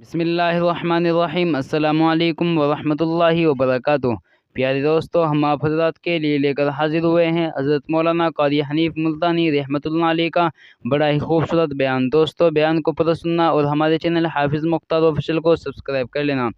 بسم اللہ الرحمن الرحیم۔ السلام علیکم ورحمۃ اللہ وبرکاتہ۔ پیارے دوستو، ہم آپ حضرات کے لیے لے کر حاضر ہوئے ہیں حضرت مولانا قاری حنیف ملتانی رحمۃ اللہ علیہ کا بڑا ہی خوبصورت بیان۔ دوستو، بیان کو پورا سننا اور ہمارے چینل حافظ مختار آفیشیل کو سبسکرائب کر لینا۔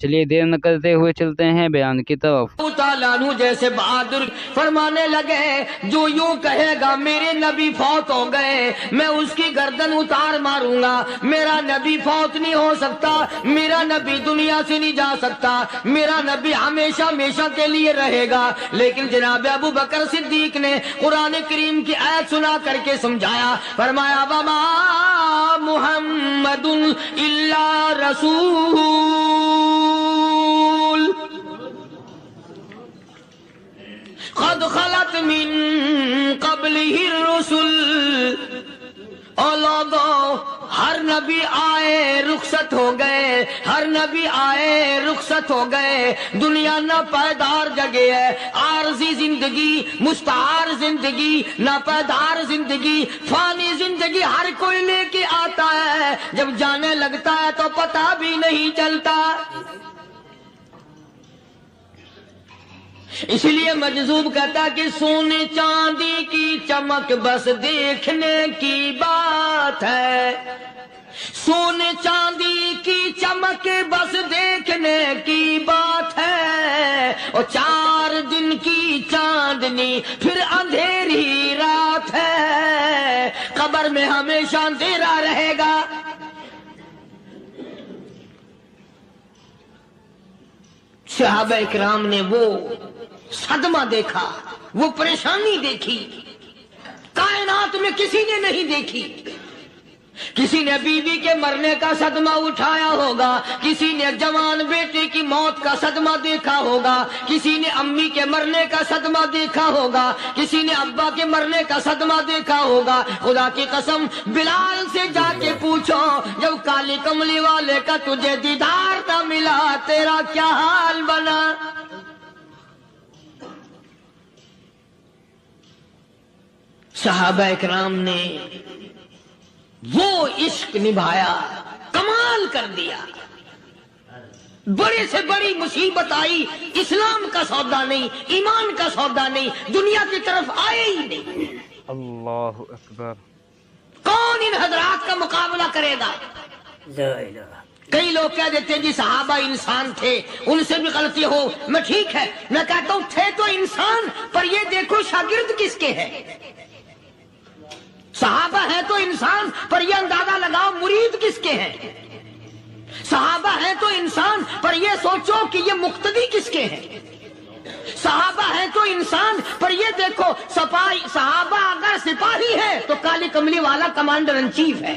چلیے دیر نہ کرتے ہوئے چلتے ہیں بیان کی طرف۔ تعالیٰ عنہ جیسے بہادر فرمانے لگے، جو یوں کہے گا میرے نبی فوت ہو گئے، میں اس کی گردن اتار ماروں گا۔ میرا نبی فوت نہیں ہو سکتا، میرا نبی دنیا سے نہیں جا سکتا، میرا نبی ہمیشہ ہمیشہ کے لیے رہے گا۔ لیکن جناب ابو بکر صدیق نے قرآن کریم کی آیت سنا کر کے سمجھایا، فرمایا وما محمد الا رسول قد خلت من قبلہ الرسل۔ او لوگو، ہر نبی آئے رخصت ہو گئے، ہر نبی آئے رخصت ہو گئے۔ دنیا نہ پائیدار جگہ ہے، عارضی زندگی، مستعار زندگی، نہ پائیدار زندگی، فانی زندگی ہر کوئی لے کے آتا ہے، جب جانے لگتا ہے تو پتہ بھی نہیں چلتا۔ اس لیے مجذوب کہتا کہ سونے چاندی کی چمک بس دیکھنے کی بات ہے، سونے چاندی کی چمک بس دیکھنے کی بات ہے، اور 4 دن کی چاندنی پھر اندھیری رات ہے، قبر میں ہمیشہ اندھیرا رہے گا۔ صحابہ اکرام نے وہ صدمہ دیکھا، وہ پریشانی دیکھی، کائنات میں کسی نے نہیں دیکھی۔ کسی نے بیوی کے مرنے کا صدمہ اٹھایا ہوگا، کسی نے جوان بیٹے کی موت کا صدمہ دیکھا ہوگا، کسی نے امی کے مرنے کا صدمہ دیکھا ہوگا، کسی نے ابا کے مرنے کا صدمہ دیکھا ہوگا۔ خدا کی قسم، بلال سے جا کے پوچھو، جب کالی کملی والے کا تجھے دیدار نہ ملا، تیرا کیا حال بنا؟ صحابہ اکرام نے وہ عشق نبھایا، کمال کر دیا۔ بڑے سے بڑی مصیبت آئی، اسلام کا سودا نہیں، ایمان کا سودا نہیں، دنیا کی طرف آئے ہی نہیں۔ اللہ اکبر۔ کون ان حضرات کا مقابلہ کرے گا؟ کئی لوگ کہہ دیتے ہیں جی صحابہ انسان تھے، ان سے بھی غلطی ہو، میں ٹھیک ہے، میں کہتا ہوں تھے تو انسان، پر یہ دیکھو شاگرد کس کے ہیں۔ صحابہ ہیں تو انسان، پر یہ اندازہ لگاؤ مرید کس کے ہیں۔ صحابہ ہیں تو انسان، پر یہ سوچو کہ یہ مقتدی کس کے ہیں۔ صحابہ ہیں تو انسان، پر یہ دیکھو صحابہ اگر سپاہی ہے تو کالی کملی والا کمانڈر ان چیف ہے۔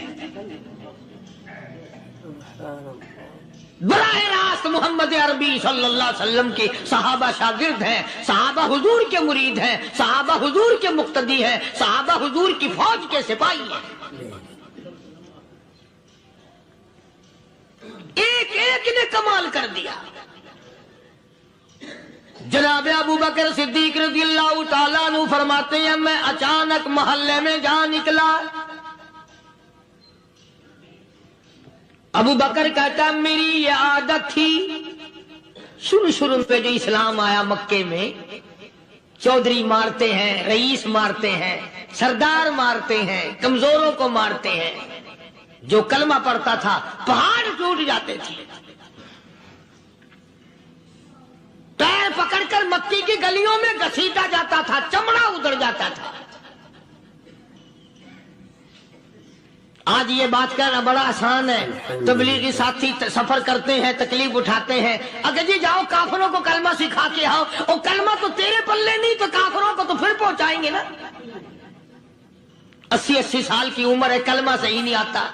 براہ راست محمد عربی صلی اللہ علیہ وسلم کے صحابہ شاگرد ہیں، صحابہ حضور کے مرید ہیں، صحابہ حضور کے مقتدی ہیں، صحابہ حضور کی فوج کے سپاہی ہیں۔ ایک ایک نے کمال کر دیا۔ جناب ابو بکر صدیق رضی اللہ تعالیٰ عنہ فرماتے ہیں، میں اچانک محلے میں جا نکلا۔ ابو بکر کہتا میری یہ عادت تھی، شروع پہ جو اسلام آیا مکے میں، چودھری مارتے ہیں، رئیس مارتے ہیں، سردار مارتے ہیں، کمزوروں کو مارتے ہیں۔ جو کلمہ پڑھتا تھا پہاڑ ٹوٹ جاتے تھے۔ پیر پکڑ کر مکی کی گلیوں میں گھسیٹا جاتا تھا، چمڑا ادھر جاتا تھا۔ آج یہ بات کہنا بڑا آسان ہے، تبلیغی ساتھی سفر کرتے ہیں، تکلیف اٹھاتے ہیں، اگر جی جاؤ کافروں کو کلمہ سکھا کے آؤ، اور کلمہ تو تیرے پلے نہیں تو کافروں کو تو پھر پہنچائیں گے نا۔ 80 سال کی عمر ہے، کلمہ صحیح نہیں آتا،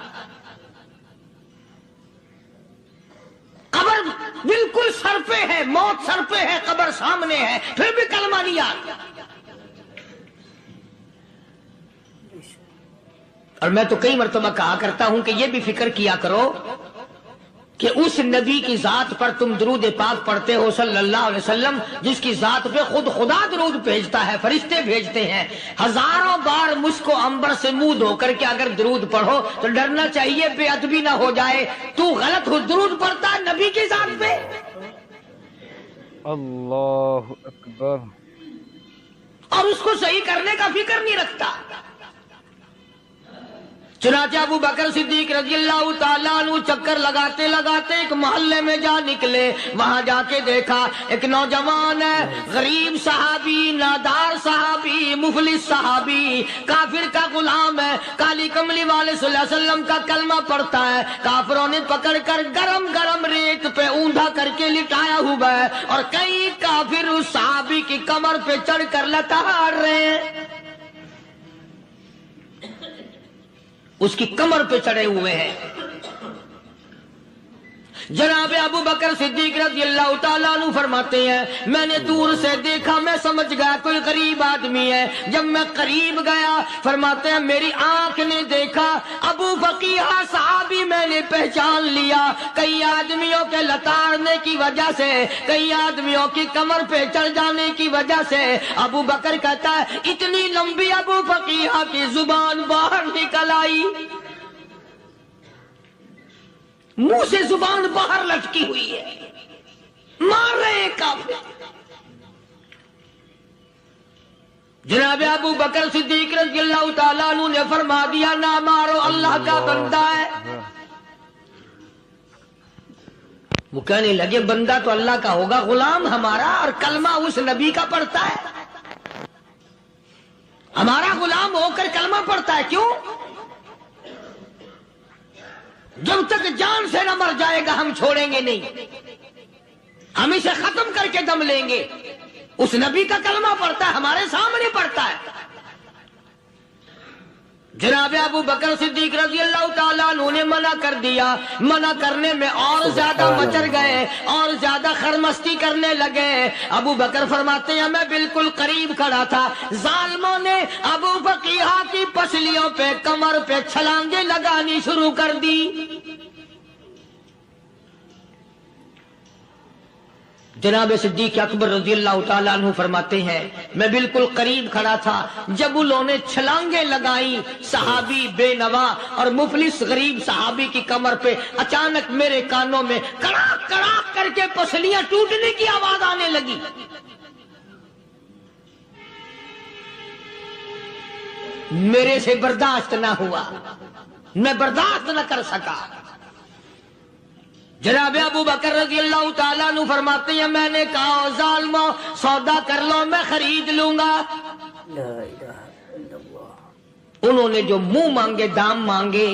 قبر بالکل سر پہ ہے، موت سر پہ ہے، قبر سامنے ہے، پھر بھی کلمہ نہیں آتا۔ اور میں تو کئی مرتبہ کہا کرتا ہوں کہ یہ بھی فکر کیا کرو کہ اس نبی کی ذات پر تم درود پاک پڑھتے ہو صلی اللہ علیہ وسلم، جس کی ذات پہ خود خدا درود بھیجتا ہے، فرشتے بھیجتے ہیں، ہزاروں بار مجھ کو عنبر سے منہ دھو کر کے اگر درود پڑھو تو ڈرنا چاہیے بے ادبی نہ ہو جائے، تو غلط ہو درود پڑھتا ہے نبی کی ذات پہ۔ اللہ اکبر۔ اور اس کو صحیح کرنے کا فکر نہیں رکھتا۔ چنانچہ ابو بکر صدیق رضی اللہ تعالیٰ عنہ چکر لگاتے لگاتے ایک محلے میں جا نکلے، وہاں جا کے دیکھا ایک نوجوان ہے، غریب صحابی، نادار صحابی، مفلس صحابی، کافر کا غلام ہے، کالی کملی والے صلی اللہ علیہ وسلم کا کلمہ پڑھتا ہے، کافروں نے پکڑ کر گرم گرم ریت پہ اونڈا کر کے لٹایا ہوا ہے، اور کئی کافر اس صحابی کی کمر پہ چڑھ کر لتاڑ رہے ہیں، اس کی کمر پہ چڑھے ہوئے ہیں۔ جناب ابو بکر صدیق رضی اللہ تعالیٰ عنہ فرماتے ہیں میں نے دور سے دیکھا، میں سمجھ گیا کوئی غریب آدمی ہے، جب میں قریب گیا فرماتے ہیں میری آنکھ نے دیکھا ابو فقیہ صحابی، میں نے پہچان لیا، کئی آدمیوں کے لتاڑنے کی وجہ سے، کئی آدمیوں کی کمر پہ چڑھ جانے کی وجہ سے ابو بکر کہتا ہے اتنی لمبی ابو فقیہ کی زبان باہر نکل آئی، منہ سے زبان باہر لٹکی ہوئی ہے، مار رہے ہیں کافر۔ جناب ابو بکر صدیق رضی اللہ تعالیٰ عنہ نے فرما دیا نہ مارو، اللہ کا بندہ ہے۔ وہ کہنے لگے بندہ تو اللہ کا ہوگا، غلام ہمارا، اور کلمہ اس نبی کا پڑھتا ہے، ہمارا غلام ہو کر کلمہ پڑھتا ہے، کیوں؟ جب تک جان سے نہ مر جائے گا ہم چھوڑیں گے نہیں، ہم اسے ختم کر کے دم لیں گے۔ اس نبی کا کلمہ پڑھتا ہے، ہمارے سامنے پڑھتا ہے۔ جناب ابو بکر صدیق رضی اللہ تعالیٰ عنہ نے منع کر دیا، منع کرنے میں اور زیادہ مچر گئے اور زیادہ خرمستی کرنے لگے۔ ابو بکر فرماتے ہیں میں بالکل قریب کھڑا تھا، ظالموں نے ابو فقیہ کی پسلیوں پہ کمر پہ چھلانگیں لگانی شروع کر دی۔ جناب صدیق اکبر رضی اللہ تعالیٰ عنہ فرماتے ہیں میں بالکل قریب کھڑا تھا، جب انہوں نے چھلانگیں لگائیں صحابی بے نوا اور مفلس غریب صحابی کی کمر پہ، اچانک میرے کانوں میں کڑاک کڑاک کر کے پسلیاں ٹوٹنے کی آواز آنے لگی۔ میرے سے برداشت نہ ہوا، میں برداشت نہ کر سکا۔ جناب ابو بکر رضی اللہ تعالیٰ عنہ فرماتے ہیں میں نے کہا ظالمو سودا کر لو میں خرید لوں گا۔ انہوں نے جو منہ مانگے دام مانگے،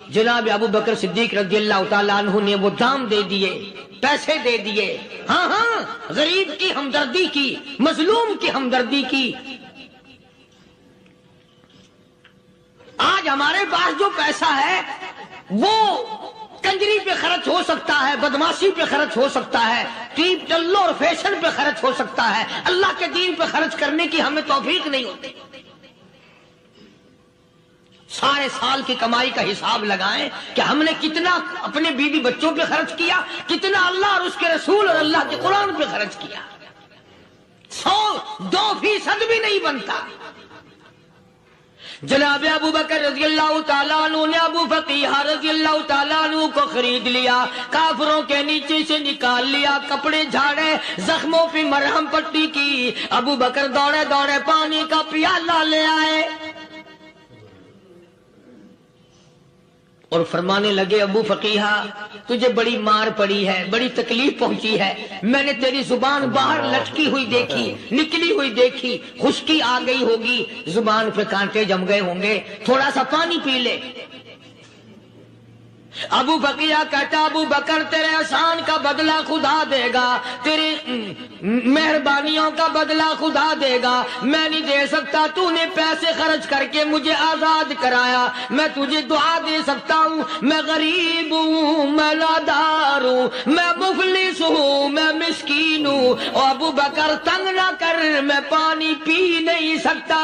جناب ابو بکر صدیق رضی اللہ تعالیٰ عنہ نے وہ دام دے دیے، پیسے دے دیے۔ ہاں ہاں، غریب کی ہمدردی کی، مظلوم کی ہمدردی کی۔ آج ہمارے پاس جو پیسہ ہے وہ کنجری پہ خرچ ہو سکتا ہے، بدماشی پہ خرچ ہو سکتا ہے، ٹیپ ٹلو اور فیشن پہ خرچ ہو سکتا ہے، اللہ کے دین پہ خرچ کرنے کی ہمیں توفیق نہیں ہوتی۔ سارے سال کی کمائی کا حساب لگائیں کہ ہم نے کتنا اپنے بیوی بچوں پہ خرچ کیا، کتنا اللہ اور اس کے رسول اور اللہ کے قرآن پہ خرچ کیا، 100-2% بھی نہیں بنتا۔ جناب ابو بکر رضی اللہ تعالیٰ عنہ نے ابو فقیہ رضی اللہ تعالیٰ عنہ کو خرید لیا، کافروں کے نیچے سے نکال لیا، کپڑے جھاڑے، زخموں پہ مرہم پٹی کی۔ ابو بکر دوڑے دوڑے پانی کا پیالہ لے آئے اور فرمانے لگے ابو فقیہ تجھے بڑی مار پڑی ہے، بڑی تکلیف پہنچی ہے، میں نے تیری زبان باہر لٹکی ہوئی دیکھی، نکلی ہوئی دیکھی، خشکی آ گئی ہوگی، زبان پہ کانٹے جم گئے ہوں گے، تھوڑا سا پانی پی لے۔ ابو فقیہ کہتا ابو بکر تیرے احسان کا بدلہ خدا دے گا، تیری مہربانیوں کا بدلہ خدا دے گا، میں نہیں دے سکتا، تو نے پیسے خرچ کر کے مجھے آزاد کرایا، میں تجھے دعا دے سکتا ہوں، میں غریب ہوں، میں نادار ہوں، میں مفلس ہوں، میں مسکین ہوں، اور ابو بکر تنگ نہ کر، میں پانی پی نہیں سکتا۔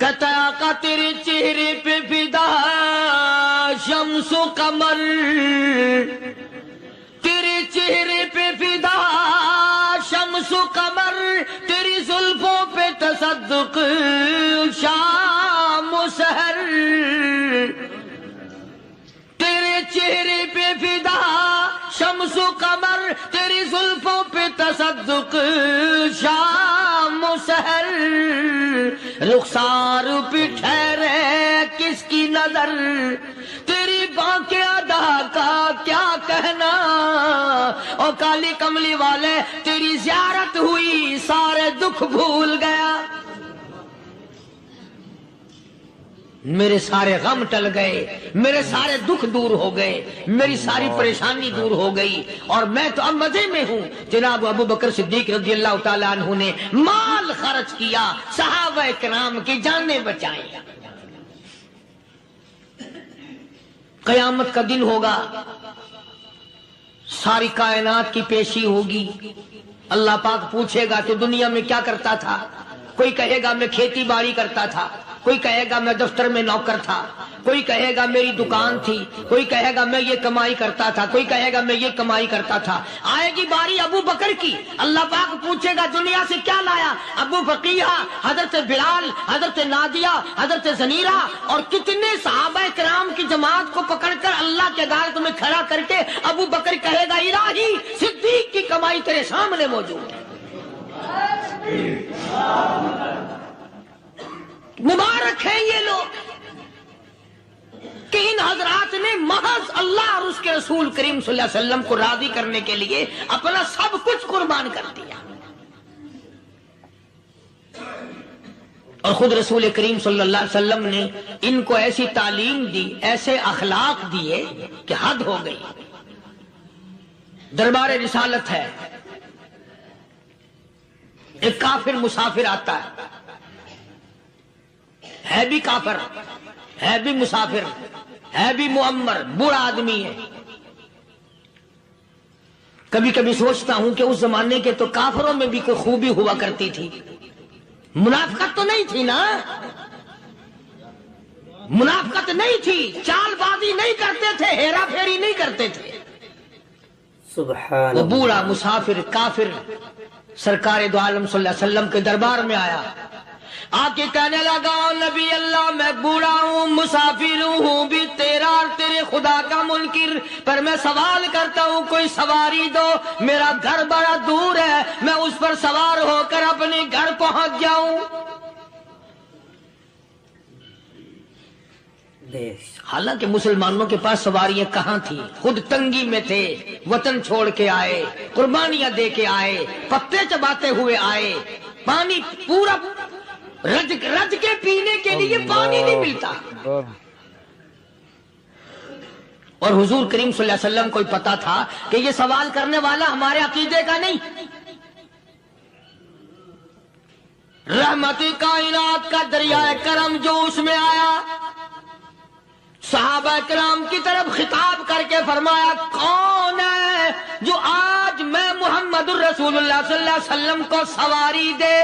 کہتا ہے آقا تیرے چہرے پہ فدا شمس و قمر، تیرے چہرے پہ فدا شمس و قمر، تیری زلفوں پہ تصدق شام و سحر، تیرے چہرے پہ فدا شمس و قمر، تیری زلفوں پہ تصدق شام و سحر، رخسار پہ ٹھہرے کس کی نظر، تیری بانکے ادا کا کیا کہنا، اور کالی کملی والے تیری زیارت ہوئی سارے دکھ بھول گیا، میرے سارے غم ٹل گئے، میرے سارے دکھ دور ہو گئے، میری ساری پریشانی دور ہو گئی، اور میں تو اب مزے میں ہوں۔ جناب ابو بکر صدیق رضی اللہ تعالیٰ عنہ نے مال خرچ کیا، صحابہ کرام کی جانیں بچائیں۔ قیامت کا دن ہوگا، ساری کائنات کی پیشی ہوگی، اللہ پاک پوچھے گا تو دنیا میں کیا کرتا تھا؟ کوئی کہے گا میں کھیتی باڑی کرتا تھا، کوئی کہے گا میں دفتر میں نوکر تھا، کوئی کہے گا میری دکان تھی، کوئی کہے گا میں یہ کمائی کرتا تھا، کوئی کہے گا میں یہ کمائی کرتا تھا۔ آئے گی باری ابو بکر کی، اللہ پاک پوچھے گا دنیا سے کیا لایا؟ ابو فقیہ، حضرت بلال، حضرت نادیہ، حضرت زنیرہ اور کتنے صحابہ کرام کی جماعت کو پکڑ کر اللہ کے عدالت میں کھڑا کر کے ابو بکر کہے گا الہی صدیق کی کمائی تیرے سامنے موجود ہے۔ مبارک ہیں یہ لوگ کہ ان حضرات نے محض اللہ اور اس کے رسول کریم صلی اللہ علیہ وسلم کو راضی کرنے کے لیے اپنا سب کچھ قربان کر دیا، اور خود رسول کریم صلی اللہ علیہ وسلم نے ان کو ایسی تعلیم دی، ایسے اخلاق دیے کہ حد ہو گئی۔ دربار رسالت ہے، ایک کافر مسافر آتا ہے بھی کافر، ہے بھی مسافر، ہے بھی معمر، بوڑھا آدمی ہے۔ کبھی کبھی سوچتا ہوں کہ اس زمانے کے تو کافروں میں بھی کوئی خوبی ہوا کرتی تھی، منافقت تو نہیں تھی نا، منافقت نہیں تھی، چال بازی نہیں کرتے تھے، ہیرا پھیری نہیں کرتے تھے۔ سبحان وہ بوڑھا مسافر کافر سرکار دو عالم صلی اللہ علیہ وسلم کے دربار میں آیا، آ کے کہنے لگا نبی اللہ میں بوڑھا ہوں، مسافر ہوں بھی تیرا اور تیرے خدا کا منکر، پر میں سوال کرتا ہوں کوئی سواری دو، میرا گھر بڑا دور ہے، میں اس پر سوار ہو کر اپنے گھر پہنچ جاؤں۔ حالانکہ مسلمانوں کے پاس سواریاں کہاں تھی، خود تنگی میں تھے، وطن چھوڑ کے آئے، قربانیاں دے کے آئے، پتے چباتے ہوئے آئے، پانی پورا رج کے پینے کے لیے پانی نہیں ملتا، اور حضور کریم صلی اللہ علیہ وسلم کو پتا تھا کہ یہ سوال کرنے والا ہمارے عقیدے کا نہیں، رحمت کائنات کا دریائے کرم جو اس میں آیا، صحابہ کرام کی طرف خطاب کر کے فرمایا کون ہے جو آج میں محمد الرسول اللہ صلی اللہ علیہ وسلم کو سواری دے،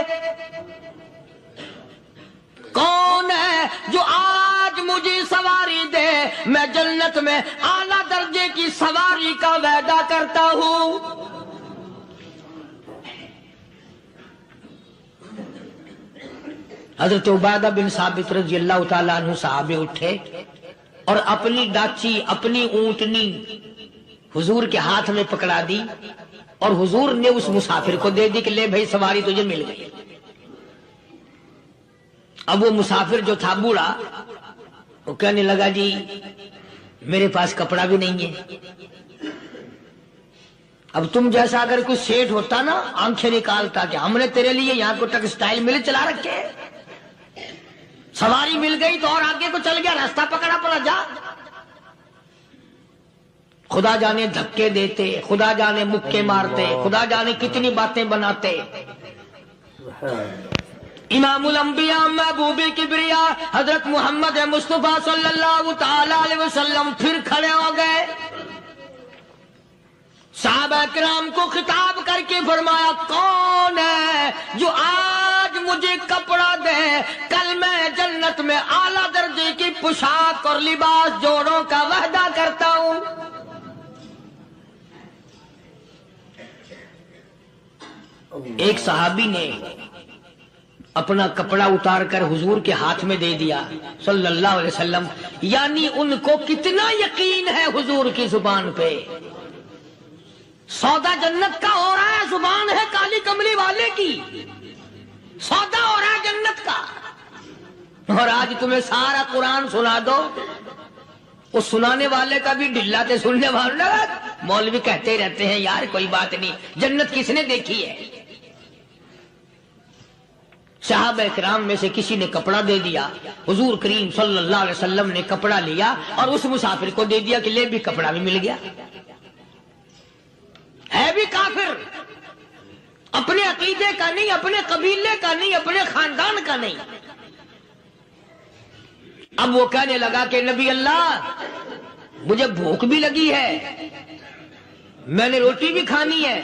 کون ہے جو آج مجھے سواری دے، میں جنت میں اعلیٰ درجے کی سواری کا وعدہ کرتا ہوں۔ حضرت عبادہ بن ثابت رضی اللہ تعالیٰ عنہ صحابے اٹھے اور اپنی ڈاچی، اپنی اونٹنی حضور کے ہاتھ میں پکڑا دی، اور حضور نے اس مسافر کو دے دی کہ لے بھائی سواری تجھے مل گئی۔ اب وہ مسافر جو تھا بوڑھا، وہ کہنے لگا جی میرے پاس کپڑا بھی نہیں ہے، اب تم جیسا اگر کوئی سیٹ ہوتا نا آنکھیں نکالتا کہ ہم نے تیرے لیے یہاں کو ٹیکسٹائل مل چلا رکھے، سواری مل گئی تو اور آگے کو چل گیا، راستہ پکڑا پڑا جا۔ خدا جانے دھکے دیتے، خدا جانے مکے مارتے، خدا جانے کتنی باتیں بناتے۔ امام الانبیاء محبوب کبریا حضرت محمد مصطفیٰ صلی اللہ تعالی علیہ وسلم پھر کھڑے ہو گئے، صحابہ کرام کو خطاب کر کے فرمایا کون ہے جو آج مجھے کپڑا دے، کل میں جنت میں اعلیٰ درجے کی پوشاک اور لباس جوڑوں کا وعدہ کرتا ہوں۔ ایک صحابی نے اپنا کپڑا اتار کر حضور کے ہاتھ میں دے دیا صلی اللہ علیہ وسلم، یعنی ان کو کتنا یقین ہے حضور کی زبان پہ۔ سودا جنت کا ہو رہا ہے، زبان ہے کالی کملی والے کی، سودا ہو رہا ہے جنت کا۔ اور آج تمہیں سارا قرآن سنا دو، اس سنانے والے کا بھی ڈھلا تے سننے والا، مولوی کہتے رہتے ہیں یار کوئی بات نہیں، جنت کس نے دیکھی ہے؟ صحابہ کرام میں سے کسی نے کپڑا دے دیا، حضور کریم صلی اللہ علیہ وسلم نے کپڑا لیا اور اس مسافر کو دے دیا کہ لے بھی کپڑا بھی مل گیا۔ ہے بھی کافر، اپنے عقیدے کا نہیں، اپنے قبیلے کا نہیں، اپنے خاندان کا نہیں۔ اب وہ کہنے لگا کہ نبی اللہ مجھے بھوک بھی لگی ہے، میں نے روٹی بھی کھانی ہے۔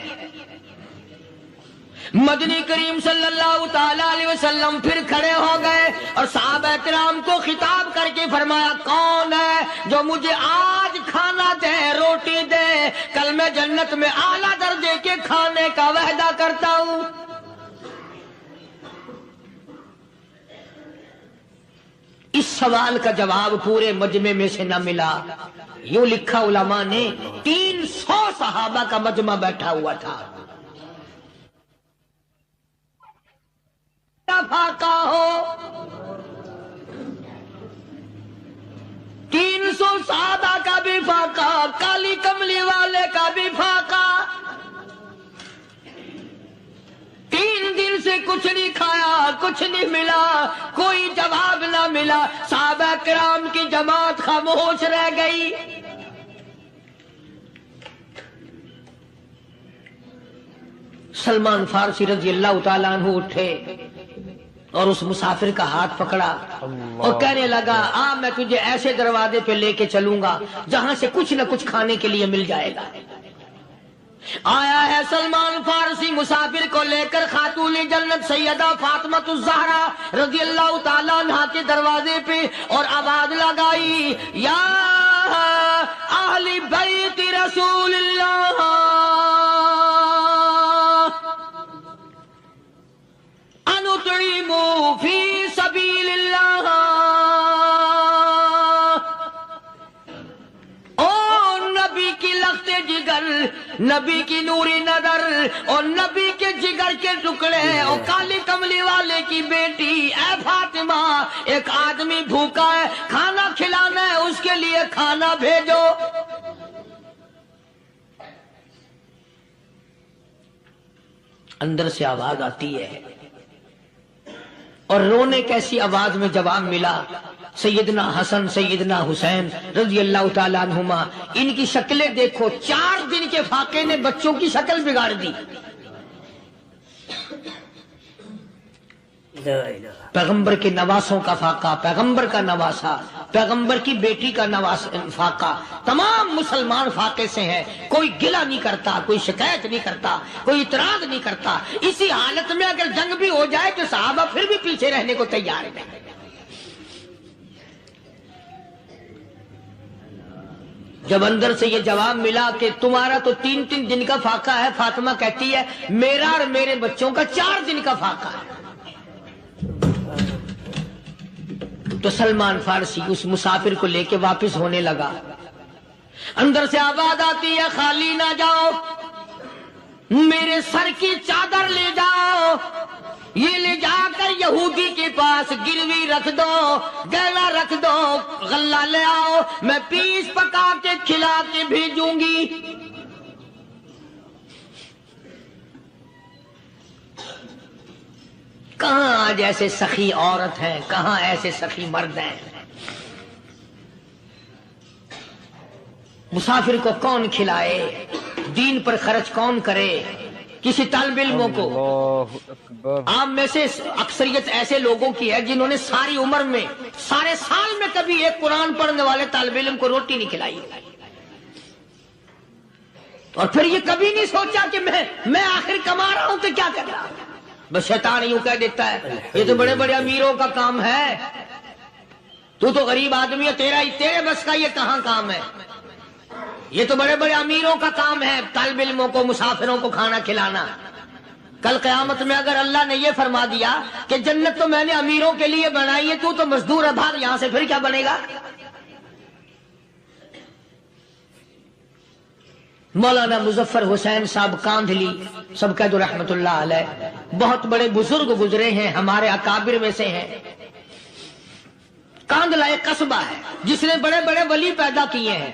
مدنی کریم صلی اللہ تعالی علیہ وسلم پھر کھڑے ہو گئے اور صحابہ کرام کو خطاب کر کے فرمایا، کون ہے جو مجھے آج کھانا دے، روٹی دے، کل میں جنت میں اعلیٰ درجے کے کھانے کا وعدہ کرتا ہوں۔ اس سوال کا جواب پورے مجمع میں سے نہ ملا۔ یوں لکھا علماء نے، 300 صحابہ کا مجمع بیٹھا ہوا تھا۔ فاقہ ہو 300 صحابہ کا بھی فاقہ، کالی کملی والے کا بھی فاقہ۔ 3 دن سے کچھ نہیں کھایا، کچھ نہیں ملا، کوئی جواب نہ ملا، صحابہ کرام کی جماعت خاموش رہ گئی۔ سلمان فارسی رضی اللہ تعالیٰ عنہ اٹھے اور اس مسافر کا ہاتھ پکڑا اور کہنے لگا، میں تجھے ایسے دروازے پہ لے کے چلوں گا جہاں سے کچھ نہ کچھ کھانے کے لیے مل جائے گا۔ آیا ہے سلمان فارسی مسافر کو لے کر خاتون جنت سیدہ فاطمہ الزہرا رضی اللہ تعالیٰ عنہا کے دروازے پہ اور آواز لگائی، یا اہل بیت رسول اللہ انطعموا فی سبیل اللہ۔ او نبی کی لخت جگر، نبی کی نوری نظر اور نبی کے جگر کے ٹکڑے اور کالی کملی والے کی بیٹی، اے فاطمہ ایک آدمی بھوکا ہے، کھانا کھلانا ہے، اس کے لیے کھانا بھیجو۔ اندر سے آواز آتی ہے اور رونے کیسی آواز میں جواب ملا، سیدنا حسن سیدنا حسین رضی اللہ تعالیٰ عنہما، ان کی شکلیں دیکھو، 4 دن کے فاقے نے بچوں کی شکل بگاڑ دی۔ پیغمبر کے نواسوں کا فاقہ، پیغمبر کا نواسا، پیغمبر کی بیٹی کا فاقہ، تمام مسلمان فاقے سے ہیں، کوئی گلہ نہیں کرتا، کوئی شکایت نہیں کرتا، کوئی اعتراض نہیں کرتا۔ اسی حالت میں اگر جنگ بھی ہو جائے تو صحابہ پھر بھی پیچھے رہنے کو تیار ہیں۔ جب اندر سے یہ جواب ملا کہ تمہارا تو 3 دن کا فاقہ ہے، فاطمہ کہتی ہے میرا اور میرے بچوں کا 4 دن کا فاقہ ہے، تو سلمان فارسی اس مسافر کو لے کے واپس ہونے لگا۔ اندر سے آواز آتی ہے، خالی نہ جاؤ، میرے سر کی چادر لے جاؤ، یہ لے جا کر یہودی کے پاس گروی رکھ دو، گلا رکھ دو، غلہ لے آؤ، میں پیس پکا کے کھلا کے بھیجوں گی۔ کہاں آج ایسے سخی عورت ہیں، کہاں ایسے سخی مرد ہیں؟ مسافر کو کون کھلائے، دین پر خرچ کون کرے؟ کسی طالب علموں کو، عام میں سے اکثریت ایسے لوگوں کی ہے جنہوں نے ساری عمر میں، سارے سال میں کبھی ایک قرآن پڑھنے والے طالب علم کو روٹی نہیں کھلائی، اور پھر یہ کبھی نہیں سوچا کہ میں آخر کما رہا ہوں تو کیا کر رہا ہوں۔ بس شیطان یوں کہہ دیتا ہے یہ تو بڑے بڑے امیروں کا کام ہے، تو غریب آدمی ہے، تیرے بس کا یہ کہاں کام ہے؟ یہ تو بڑے بڑے امیروں کا کام ہے طالب علموں کو، مسافروں کو کھانا کھلانا۔ کل قیامت میں اگر اللہ نے یہ فرما دیا کہ جنت تو میں نے امیروں کے لیے بنائی ہے، تو مزدور ہے، بھاگ یہاں سے، پھر کیا بنے گا؟ مولانا مظفر حسین صاحب کاندھلی سب کہہ دو رحمت اللہ علیہ، بہت بڑے بزرگ گزرے ہیں، ہمارے اکابر میں سے ہیں۔ کاندھلا ایک قصبہ ہے جس نے بڑے بڑے ولی پیدا کیے ہیں۔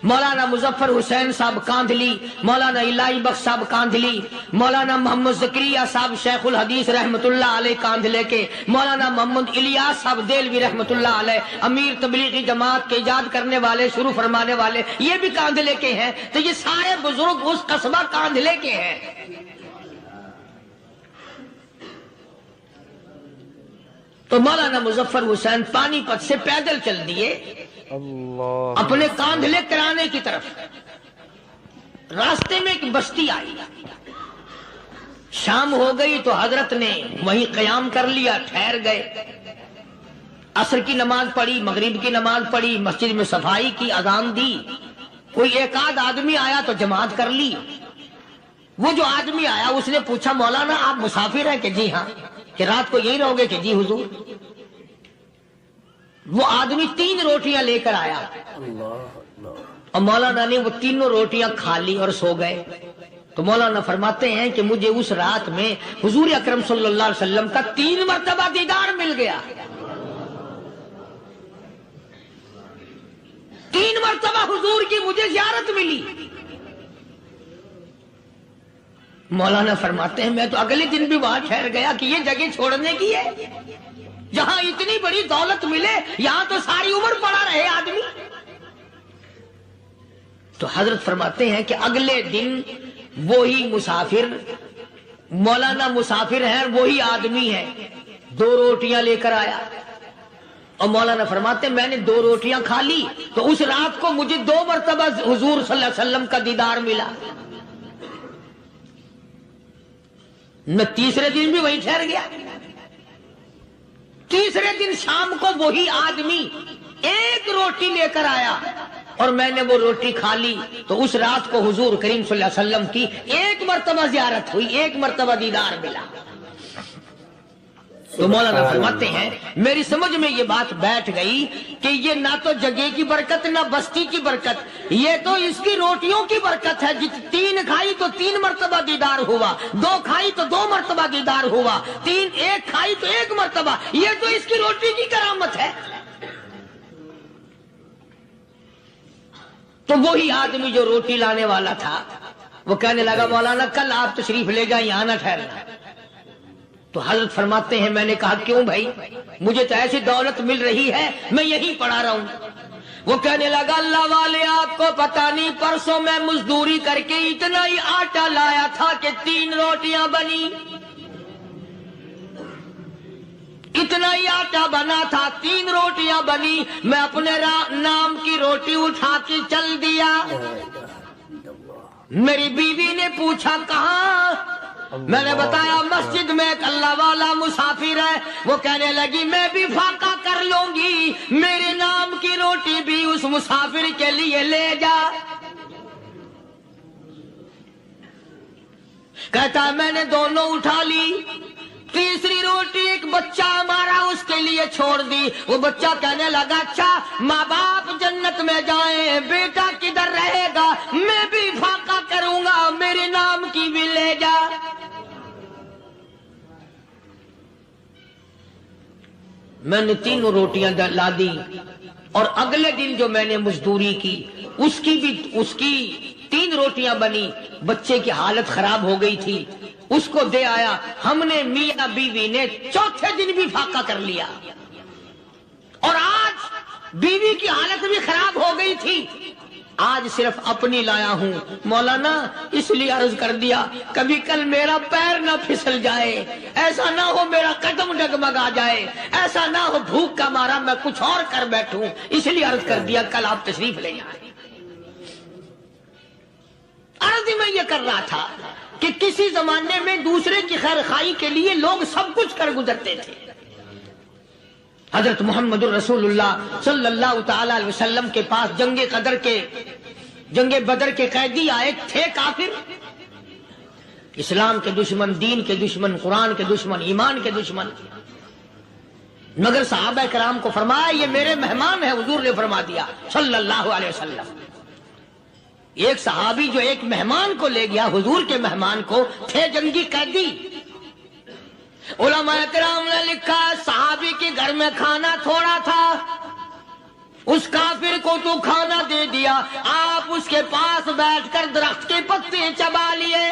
مولانا مظفر حسین صاحب کاندھلی، مولانا الہی بخش صاحب کاندھلی، مولانا محمد زکریہ صاحب شیخ الحدیث رحمت اللہ علیہ کاندھلے کے، مولانا محمد الیاس صاحب دیلوی رحمت اللہ علیہ امیر تبلیغی جماعت کے ایجاد کرنے والے، شروع فرمانے والے، یہ بھی کاندھلے کے ہیں۔ تو یہ سارے بزرگ اس قصبہ کاندھلے کے ہیں۔ تو مولانا مظفر حسین پانی پت سے پیدل چل دیے اپنے کاندھلے کرانے کی طرف۔ راستے میں ایک بستی آئی، شام ہو گئی تو حضرت نے وہیں قیام کر لیا، ٹھہر گئے، عصر کی نماز پڑھی، مغرب کی نماز پڑھی، مسجد میں صفائی کی، اذان دی، کوئی ایک آدھ آدمی آیا تو جماعت کر لی۔ وہ جو آدمی آیا اس نے پوچھا مولانا آپ مسافر ہیں؟ کہ جی ہاں۔ کہ رات کو یہی رہو گے؟ کہ جی حضور۔ وہ آدمی 3 روٹیاں لے کر آیا اور مولانا نے وہ تینوں روٹیاں کھا لی اور سو گئے۔ تو مولانا فرماتے ہیں کہ مجھے اس رات میں حضور اکرم صلی اللہ علیہ وسلم کا 3 مرتبہ دیدار مل گیا، 3 مرتبہ حضور کی مجھے زیارت ملی۔ مولانا فرماتے ہیں میں تو اگلے دن بھی وہاں ٹھہر گیا کہ یہ جگہ چھوڑنے کی ہے، جہاں اتنی بڑی دولت ملے یہاں تو ساری عمر پڑا رہے آدمی۔ تو حضرت فرماتے ہیں کہ اگلے دن وہی مسافر، مولانا مسافر ہیں، وہی آدمی ہے، 2 روٹیاں لے کر آیا اور مولانا فرماتے ہیں میں نے 2 روٹیاں کھا لی تو اس رات کو مجھے 2 مرتبہ حضور صلی اللہ علیہ وسلم کا دیدار ملا۔ میں تیسرے دن بھی وہی ٹھہر گیا، تیسرے دن شام کو وہی آدمی 1 روٹی لے کر آیا اور میں نے وہ روٹی کھا لی تو اس رات کو حضور کریم صلی اللہ علیہ وسلم کی 1 مرتبہ زیارت ہوئی، 1 مرتبہ دیدار ملا۔ تو مولانا فرماتے ہیں میری سمجھ میں یہ بات بیٹھ گئی کہ یہ نہ تو جگہ کی برکت نہ بستی کی برکت، یہ تو اس کی روٹیوں کی برکت ہے۔ 3 کھائی تو 3 مرتبہ دیدار ہوا، 2 کھائی تو 2 مرتبہ دیدار ہوا، 1 کھائی تو 1 مرتبہ، یہ تو اس کی روٹی کی کرامت ہے۔ تو وہی آدمی جو روٹی لانے والا تھا وہ کہنے لگا مولانا کل آپ تشریف لے جائیں، یہاں نہ ٹھہرنا۔ تو حضرت فرماتے ہیں میں نے کہا کیوں بھائی، مجھے تو ایسی دولت مل رہی ہے میں یہیں پڑا رہا ہوں۔ وہ کہنے لگا اللہ والے آپ کو پتہ نہیں، پرسوں میں مزدوری کر کے اتنا ہی آٹا لایا تھا کہ 3 روٹیاں بنی، اتنا ہی آٹا بنا تھا، 3 روٹیاں بنی، میں اپنے نام کی روٹی اٹھا کے چل دیا۔ میری بیوی نے پوچھا کہاں؟ میں نے بتایا مسجد میں ایک اللہ والا مسافر ہے۔ وہ کہنے لگی میں بھی فاقہ کر لوں گی، میرے نام کی روٹی بھی اس مسافر کے لیے لے جا۔ کہتا ہے میں نے دونوں اٹھا لی، تیسری روٹی ایک بچہ ہمارا اس کے لیے چھوڑ دی۔ وہ بچہ کہنے لگا اچھا ماں باپ جنت میں جائیں، بیٹا کدھر رہے گا؟ میں بھی فاقہ کروں گا، میرے نام کی بھی لے جا۔ میں نے 3 روٹیاں لا دی اور اگلے دن جو میں نے مزدوری کی اس کی 3 روٹیاں بنی، بچے کی حالت خراب ہو گئی تھی، اس کو دے آیا۔ ہم نے میاں بیوی نے چوتھے دن بھی فاقہ کر لیا اور آج بیوی کی حالت بھی خراب ہو گئی تھی، آج صرف اپنی لایا ہوں۔ مولانا اس لیے عرض کر دیا کبھی کل میرا پیر نہ پھسل جائے، ایسا نہ ہو میرا قدم ڈگمگا جائے، ایسا نہ ہو بھوک کا مارا میں کچھ اور کر بیٹھوں، اس لیے عرض کر دیا کل آپ تشریف لے جائیں۔ عرض میں یہ کر رہا تھا کہ کسی زمانے میں دوسرے کی خیر خواہی کے لیے لوگ سب کچھ کر گزرتے تھے. حضرت محمد الرسول اللہ صلی اللہ تعالی علیہ وسلم کے پاس جنگ بدر کے قیدی آئے تھے کافر، اسلام کے دشمن، دین کے دشمن، قرآن کے دشمن، ایمان کے دشمن. مگر صحابہ کرام کو فرمایا یہ میرے مہمان ہیں. حضور نے فرما دیا صلی اللہ علیہ وسلم. ایک صحابی جو ایک مہمان کو لے گیا، حضور کے مہمان کو، تھے جنگی قیدی. علماء کرام نے لکھا صحابی کے گھر میں کھانا تھوڑا تھا، اس کافر کو تو کھانا دے دیا، آپ اس کے پاس بیٹھ کر درخت کے پتے چبا لیے.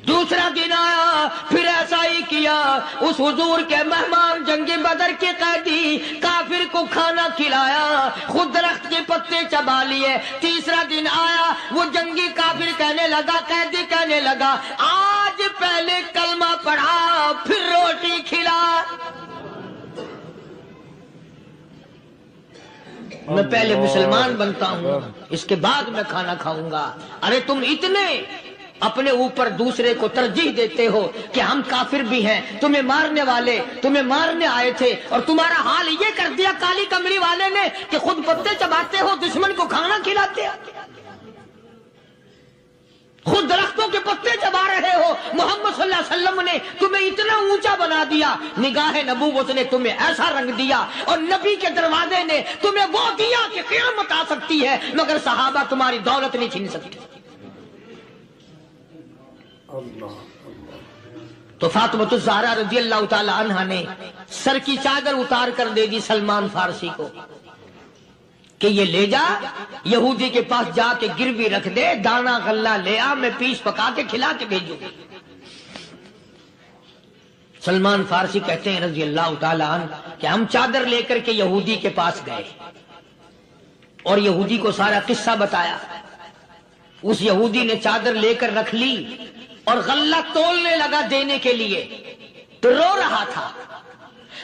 دوسرا دن آیا، پھر ایسا ہی کیا. اس حضور کے مہمان جنگ بدر کے قیدی کافر کو کھانا کھلایا، خود درخت کے پتے چبا لیے. تیسرا دن آیا، وہ جنگی کافر کہنے لگا، قیدی کہنے لگا آج پہلے کلمہ پڑھا پھر روٹی کھلا. میں پہلے مسلمان بنتا ہوں، اس کے بعد میں کھانا کھاؤں گا. ارے تم اتنے اپنے اوپر دوسرے کو ترجیح دیتے ہو کہ ہم کافر بھی ہیں، تمہیں مارنے والے تمہیں مارنے آئے تھے، اور تمہارا حال یہ کر دیا کالی کمری والے نے کہ خود پتے چباتے ہو، دشمن کو کھانا کھلاتے ہو، خود درختوں کے پتے چبا رہے ہو. محمد صلی اللہ علیہ وسلم نے تمہیں اتنا اونچا بنا دیا، نگاہ نبوت نے تمہیں ایسا رنگ دیا، اور نبی کے دروازے نے تمہیں وہ دیا کہ قیامت آ سکتی ہے، مگر صحابہ تمہاری دولت نہیں چھین سکتے. تو فاطمہ الزہرا رضی اللہ تعالی عنہا نے سر کی چادر اتار کر دے دی سلمان فارسی کو کہ یہ لے جا، یہودی کے پاس جا کے گروی رکھ دے، دانا غلہ لے آ، میں پیس پکا کے کھلا کے بھیجوں. سلمان فارسی کہتے ہیں رضی اللہ تعالی عنہ کہ ہم چادر لے کر کے یہودی کے پاس گئے اور یہودی کو سارا قصہ بتایا. اس یہودی نے چادر لے کر رکھ لی اور غلہ تولنے لگا دینے کے لیے، تو رو رہا تھا.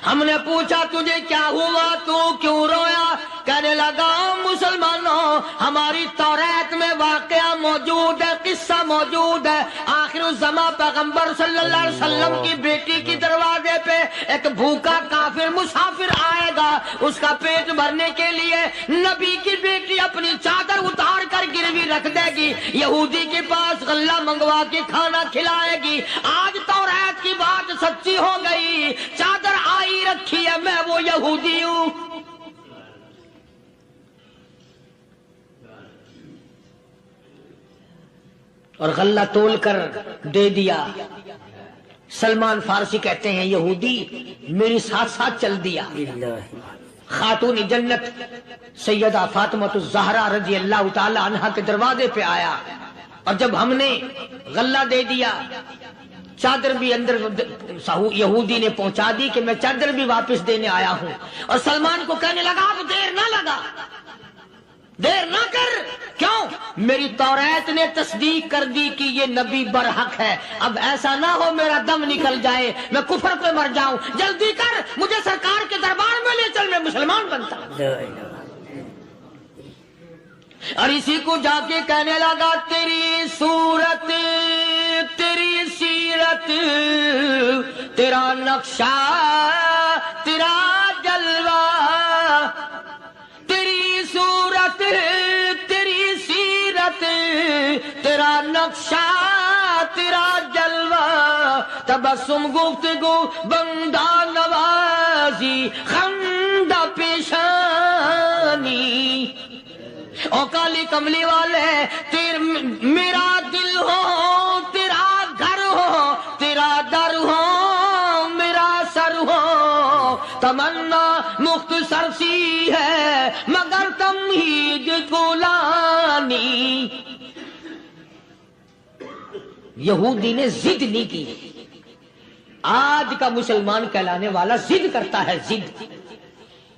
ہم نے پوچھا تجھے کیا ہوا، تو کیوں رویا؟ کہنے لگا مسلمانوں، ہماری توریت میں واقعہ موجود ہے، قصہ موجود ہے. آخر الزمان پیغمبر صلی اللہ علیہ وسلم کی بیٹی کی دروازے پہ ایک بھوکا کافر مسافر آئے گا، اس کا پیٹ بھرنے کے لیے نبی کی بیٹی اپنی چادر اتار کر گروی رکھ دے گی، یہودی کے پاس غلہ منگوا کے کھانا کھلائے گی. آج توریت کی بات سچی ہو گئی، چادر آئی رکھی ہے، میں وہ یہودی ہوں. اور غلہ تول کر دے دیا. سلمان فارسی کہتے ہیں یہودی میری ساتھ ساتھ چل دیا. خاتون جنت سیدہ فاطمہ الزہرا رضی اللہ تعالی عنہا کے دروازے پہ آیا، اور جب ہم نے غلہ دے دیا، چادر بھی اندر یہودی نے پہنچا دی کہ میں چادر بھی واپس دینے آیا ہوں. اور سلمان کو کہنے لگا اب دیر نہ لگا، دیر نہ کر. کیوں؟ میری توریت نے تصدیق کر دی کہ یہ نبی برحق ہے. اب ایسا نہ ہو میرا دم نکل جائے، میں کفر پہ مر جاؤں. جلدی کر، مجھے سرکار کے دربار میں لے چل، میں مسلمان بنتا ہوں. اور اسی کو جا کے کہنے لگا تیری صورت، تیری سیرت، تیرا نقشہ، تیرا جلوہ، تیری صورت، تیری سیرت، تیرا نقشہ، تیرا جلوہ، تبسم گفتگو بندہ نوازی، خندہ پیشانی. او کالی کملی والے میرا دل ہو، تیرا گھر ہو، تیرا در ہو، میرا سر ہو. تمنا مختصر سی ہے مگر تمہید گولانی. یہودی نے ضد نہیں کی. آج کا مسلمان کہلانے والا ضد کرتا ہے، ضد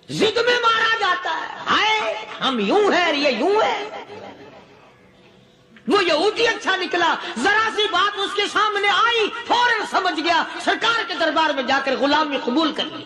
ضد میں مارا جاتا ہے. ہائے ہم یوں ہیں، یہ یوں ہے. وہ یہودی اچھا نکلا، ذرا سی بات اس کے سامنے آئی فوراً سمجھ گیا، سرکار کے دربار میں جا کر غلامی قبول کر لی.